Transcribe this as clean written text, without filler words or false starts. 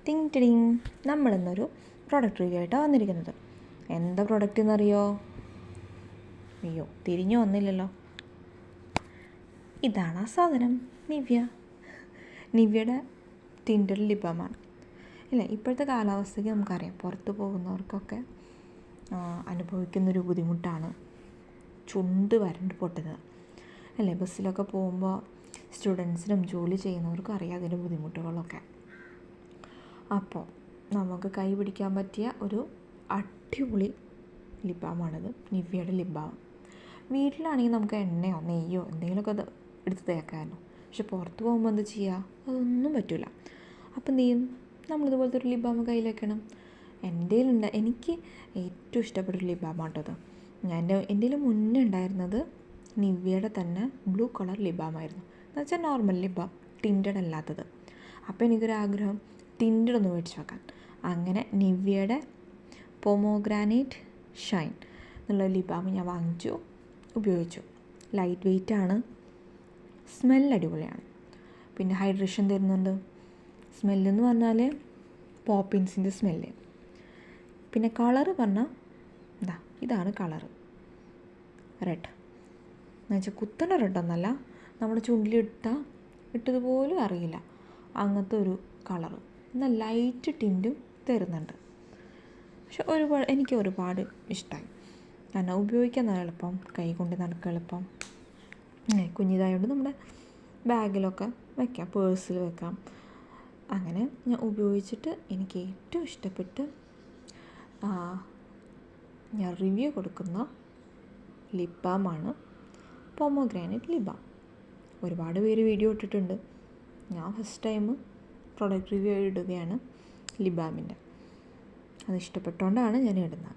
ടിങ് ടിങ്, നമ്മളിന്നൊരു product review ആയിട്ടാണ് വന്നിരിക്കുന്നത്. എന്താ പ്രൊഡക്റ്റ് എന്നറിയോ? അയ്യോ, തിരിഞ്ഞു വന്നില്ലല്ലോ. ഇതാണ് ആ സാധനം, നിവ്യയുടെ ടിൻഡർ ലിപ് ബാമാണ്. ഇല്ല, ഇപ്പോഴത്തെ കാലാവസ്ഥയ്ക്ക് നമുക്കറിയാം, പുറത്ത് പോകുന്നവർക്കൊക്കെ അനുഭവിക്കുന്നൊരു ബുദ്ധിമുട്ടാണ് ചുണ്ട് വരണ്ട് പൊട്ടുന്നത് അല്ലേ. ബസ്സിലൊക്കെ പോകുമ്പോൾ സ്റ്റുഡൻസിനും ജോലി ചെയ്യുന്നവർക്കും അറിയാം അതിൻ്റെ ബുദ്ധിമുട്ടുകളൊക്കെ. അപ്പോൾ നമുക്ക് കൈ പിടിക്കാൻ പറ്റിയ ഒരു അടിപൊളി ലിപ് ബാമാണിത്, നിവ്യയുടെ ലിപ് ബാം. വീട്ടിലാണെങ്കിൽ നമുക്ക് എണ്ണയോ നെയ്യോ എന്തെങ്കിലുമൊക്കെ അത് എടുത്ത് തേക്കാമല്ലോ. പക്ഷെ പുറത്ത് പോകുമ്പോൾ എന്ത് ചെയ്യുക? അതൊന്നും പറ്റില്ല. അപ്പോൾ എന്ത് ചെയ്യും? നമ്മളിതുപോലത്തെ ഒരു ലിപ് ബാം കയ്യിൽ വെക്കണം. എനിക്ക് ഏറ്റവും ഇഷ്ടപ്പെട്ടൊരു ലിപ് ബാമാട്ടത്. എൻ്റെ മുന്നേ ഉണ്ടായിരുന്നത് നിവ്യയുടെ തന്നെ ബ്ലൂ കളർ ലിപ് ബാമായിരുന്നു. എന്ന് വെച്ചാൽ നോർമൽ ലിപ് ബാം, ടിൻറ്റഡ് അല്ലാത്തത്. അപ്പോൾ എനിക്കൊരാഗ്രഹം ടിൻറ്റഡ് ഒന്ന് മേടിച്ച് വെക്കാൻ. അങ്ങനെ നിവ്യയുടെ പൊമോഗ്രാനൈറ്റ് ഷൈൻ എന്നുള്ള ലിപ് ബാം ഞാൻ വാങ്ങിച്ചു, ഉപയോഗിച്ചു. ലൈറ്റ് വെയ്റ്റാണ്, സ്മെല്ല് അടിപൊളിയാണ്, പിന്നെ ഹൈഡ്രേഷൻ തരുന്നുണ്ട്. സ്മെല്ലെന്ന് പറഞ്ഞാൽ പോപ്പിൻസിൻ്റെ സ്മെല്ല്. പിന്നെ കളറ് പറഞ്ഞാൽ ഇതാണ് കളറ്, റെഡ്. എന്നുവെച്ചാൽ കുത്തണ റെഡൊന്നല്ല, നമ്മുടെ ഇട്ടതുപോലും അറിയില്ല അങ്ങനത്തെ ഒരു കളറ്. എന്നാൽ ലൈറ്റ് ടിൻറ്റും തരുന്നുണ്ട്. പക്ഷെ എനിക്ക് ഒരുപാട് ഇഷ്ടമായി. കാരണം ഉപയോഗിക്കാൻ നല്ല എളുപ്പം, കൈ കൊണ്ട് നടക്കുക എളുപ്പം. കുഞ്ഞിതായതുകൊണ്ട് നമ്മുടെ ബാഗിലൊക്കെ വയ്ക്കാം, പേഴ്സിൽ വെക്കാം. അങ്ങനെ ഞാൻ ഉപയോഗിച്ചിട്ട് എനിക്ക് ഏറ്റവും ഇഷ്ടപ്പെട്ട് ഞാൻ റിവ്യൂ കൊടുക്കുന്ന ലിപ് ബാമാണ് പൊമോഗ്രാനൈറ്റ് ലിപ് ബാം. ഒരുപാട് പേര് വീഡിയോ ഇട്ടിട്ടുണ്ട്. ഞാൻ ഫസ്റ്റ് ടൈം പ്രൊഡക്റ്റ് റിവ്യൂ ഇടുകയാണ് ലിപ് ബാമിൻ്റെ. അത് ഇഷ്ടപ്പെട്ടുകൊണ്ടാണ് ഞാൻ ഇടുന്നത്.